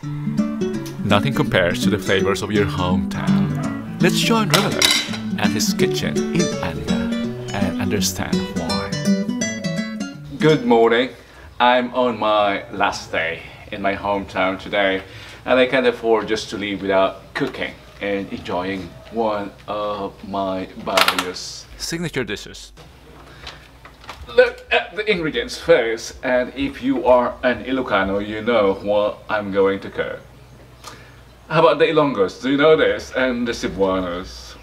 Nothing compares to the flavors of your hometown. Let's join Reveler at his kitchen in Anda and understand why. Good morning. I'm on my last day in my hometown today, and I can't afford just to leave without cooking and enjoying one of my barrio's signature dishes. Look at the ingredients first, and if you are an Ilocano, you know what I'm going to cook. How about the Ilonggos? Do you know this? And the Cebuanos.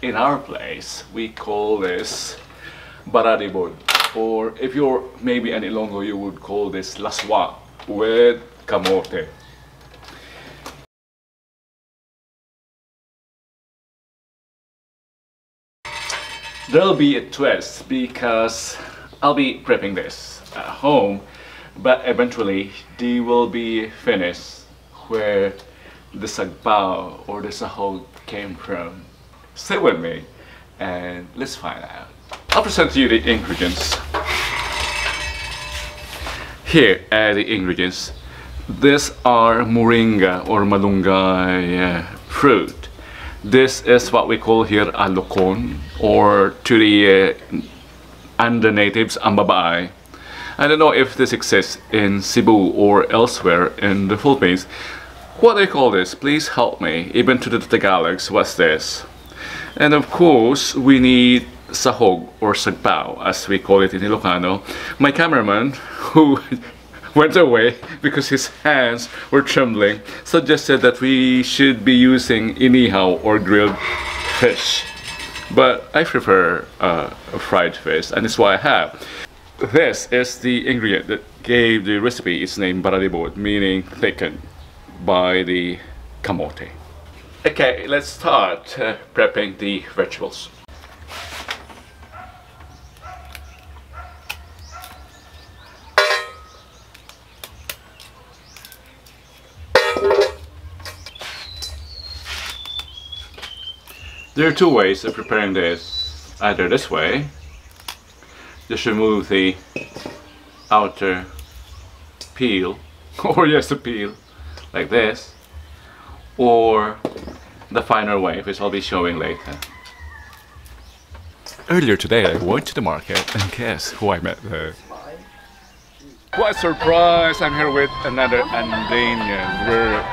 In our place, we call this Baradibud. Or if you're maybe an Ilonggo, you would call this laswa with camote. There'll be a twist because I'll be prepping this at home, but eventually they will be finished where the sagbao or the sahug came from. Stay with me and let's find out. I'll present to you the ingredients. Here are the ingredients. These are moringa or malungay fruit. This is what we call here alocon, or to the Anda natives, ambaba-ay. I don't know if this exists in Cebu or elsewhere in the Philippines. What do they call this? Please help me. Even to the Tagalogs, what's this? And of course, we need sahug or sagbao, as we call it in Ilocano. My cameraman, who went away because his hands were trembling, suggested that we should be using inihaw or grilled fish. But I prefer fried fish, and it's what I have. This is the ingredient that gave the recipe its name Baradibod, meaning thickened by the camote. Okay, let's start prepping the vegetables. There are two ways of preparing this. Either this way, just remove the outer peel, or yes, the peel, like this, or the finer way, which I'll be showing later. Earlier today I went to the market and guess who I met there? What a surprise! I'm here with another Andanian. We're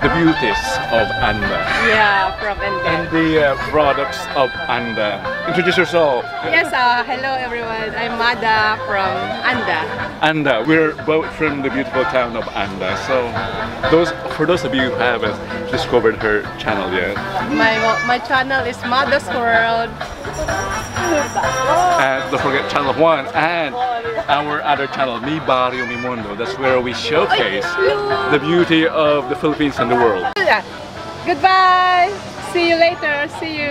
the beauties of Anda. Yeah, from Anda. And the products of Anda. Introduce yourself. Yes, hello everyone. I'm Mada from Anda. Anda. We're both from the beautiful town of Anda. So, for those of you who haven't discovered her channel yet, my channel is Mada's World. And don't forget channel 1 and our other channel, Mi Barrio Mi Mundo. That's where we showcase the beauty of the Philippines and the world. Goodbye! See you later. See you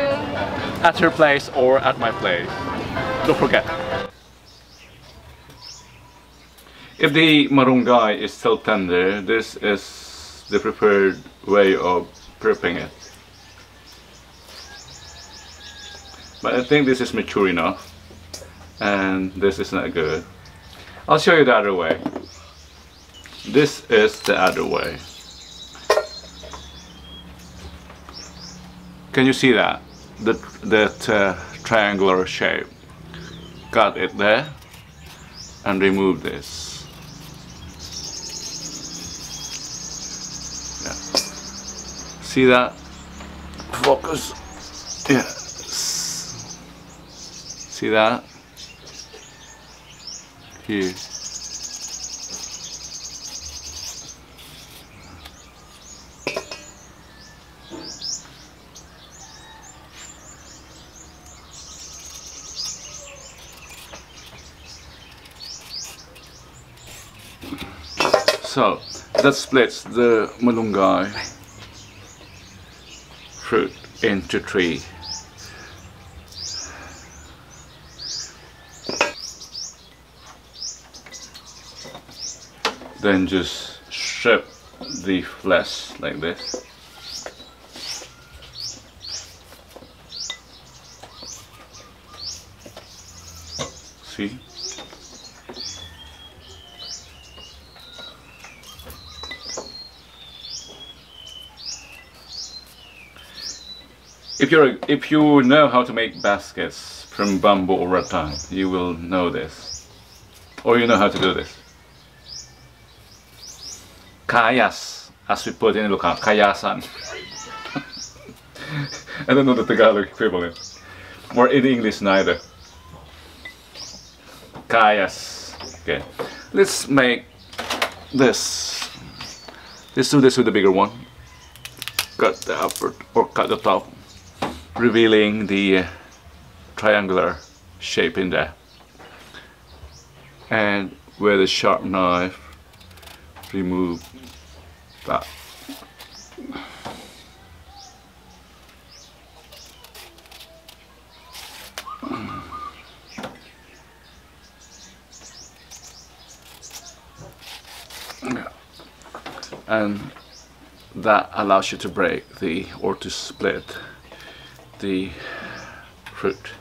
at her place or at my place. Don't forget. If the malungay is still tender, this is the preferred way of prepping it. But I think this is mature enough, and this is not good. I'll show you the other way. This is the other way. Can you see that? That triangular shape. Cut it there and remove this. Yeah. See that? Focus. Yeah. See that? Here. So that splits the malungay fruit into 3. Then just strip the flesh like this. See? If you know how to make baskets from bamboo or rattan, you will know this, or you know how to do this. Kayas, as we put in Ilocano, kayasan. I don't know the Tagalog equivalent, or in English neither. Kayas. Okay, let's make this. Let's do this with the bigger one. Cut the upper or cut the top, revealing the triangular shape in there. And with a sharp knife, remove that. And that allows you to break or to split the fruit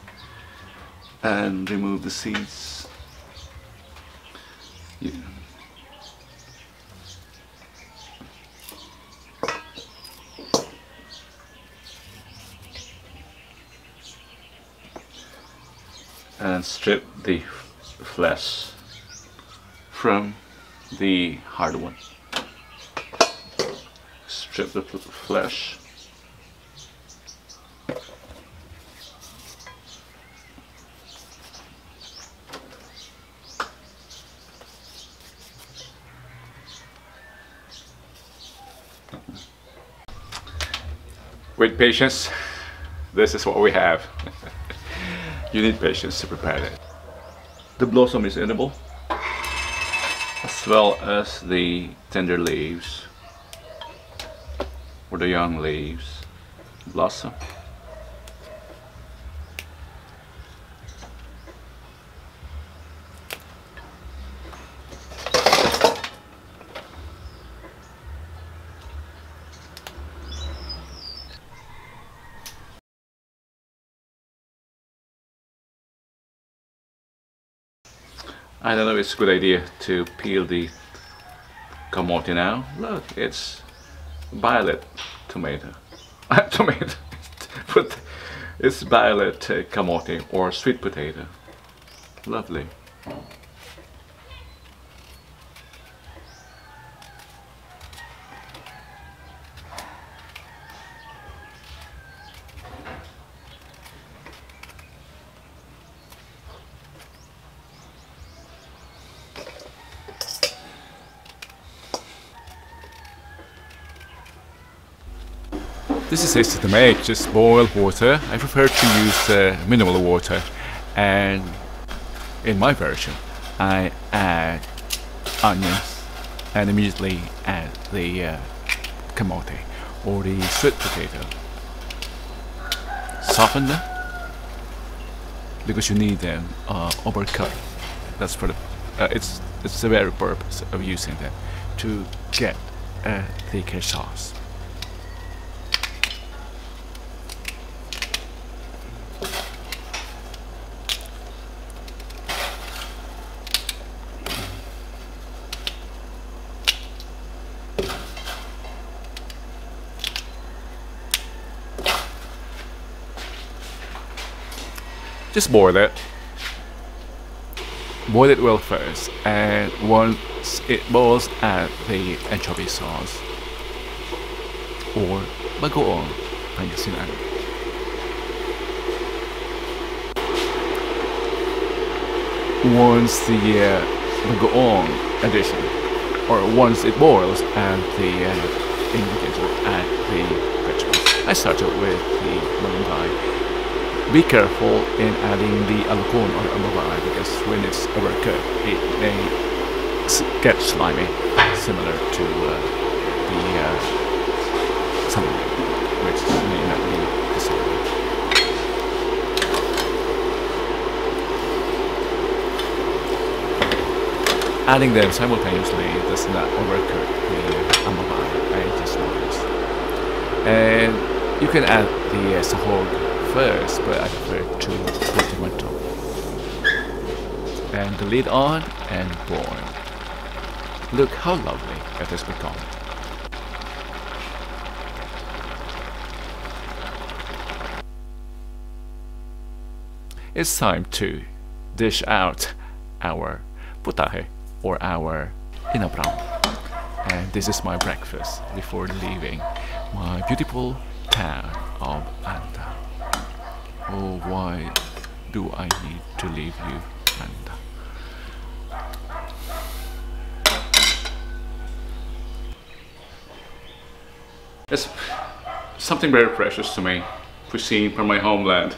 and remove the seeds. And strip the flesh from the hard one. Strip the flesh. With patience, this is what we have. You need patience to prepare it. The blossom is edible, as well as the tender leaves, or the young leaves, blossom. I don't know if it's a good idea to peel the camote now. Look, it's violet tomato. Tomato. But it's violet camote or sweet potato. Lovely. This is easy to make, just boil water. I prefer to use mineral water, and in my version I add onions and immediately add the camote or the sweet potato. Soften them because you need them overcooked. That's for the it's the very purpose of using them, to get a thicker sauce. Just boil it. Boil it well first, and once it boils, add the anchovy sauce or bagoong, Pangasinan. Once the bagoong addition, or once it boils, add the ingredients, or add the vegetables. I started with the malungay. Be careful in adding the alocon or ambaba-ay, because when it's overcooked, it may get slimy, similar to the sahug, which may not be desired. Adding them simultaneously does not overcook the ambaba-ay, I just noticed. And you can add the sahug first, but I prefer to put them on top. And the lid on and boil. Look how lovely it has become. it's time to dish out our putahe or our inaprang. And this is my breakfast before leaving my beautiful town of Anda. Oh, why do I need to leave you, Anda? It's something very precious to me, cuisine from my homeland.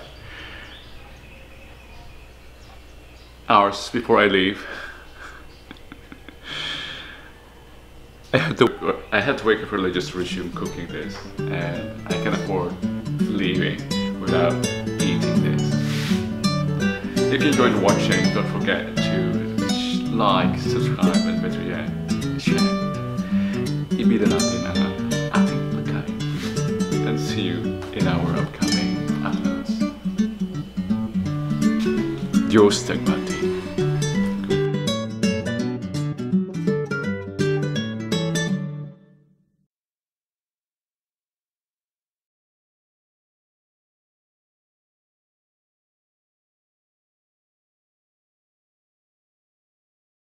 Hours before I leave, I had to wake up early just to resume cooking this, and I can afford leaving without eating this. If you enjoyed watching, don't forget to like, subscribe, and better yet, share. Ibida natin ang ating pagkain. And see you in our upcoming uploads. Diyos tagbat.